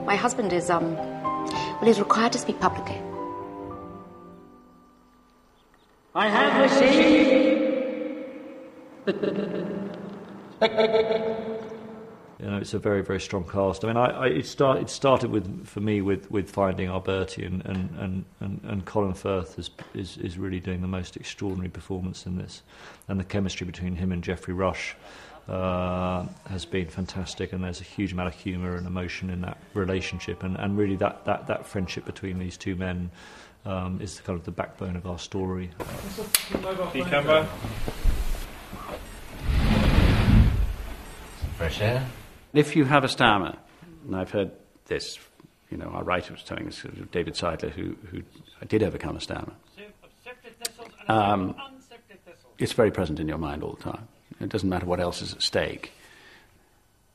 My husband is, he's required to speak publicly. I have received... It's a very, very strong cast. I mean, it started for me with finding our Bertie, and Colin Firth is really doing the most extraordinary performance in this, and the chemistry between him and Geoffrey Rush has been fantastic, and there's a huge amount of humour and emotion in that relationship, and really that friendship between these two men is kind of the backbone of our story. Camera. Fresh air. If you have a stammer, and I've heard this, our writer was telling us, David Seidler, who did overcome a stammer, it's very present in your mind all the time. It doesn't matter what else is at stake.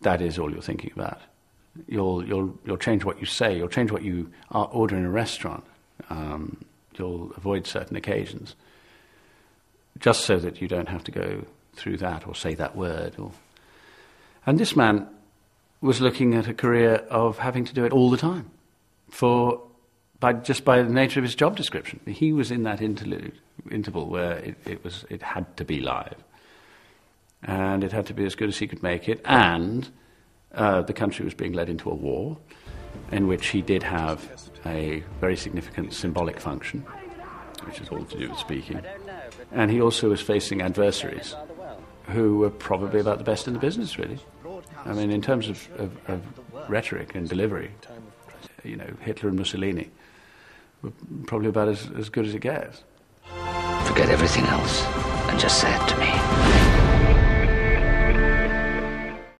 That is all you're thinking about. You'll change what you say. You'll change what you order in a restaurant. You'll avoid certain occasions, just so that you don't have to go through that or say that word. And this man was looking at a career of having to do it all the time, by the nature of his job description. He was in that interval where it had to be live, and it had to be as good as he could make it. And the country was being led into a war, in which he did have a very significant symbolic function, which is all to do with speaking. And he also was facing adversaries who were probably about the best in the business, really. I mean, in terms of rhetoric and delivery, Hitler and Mussolini were probably about as good as it gets. Forget everything else and just say it to me.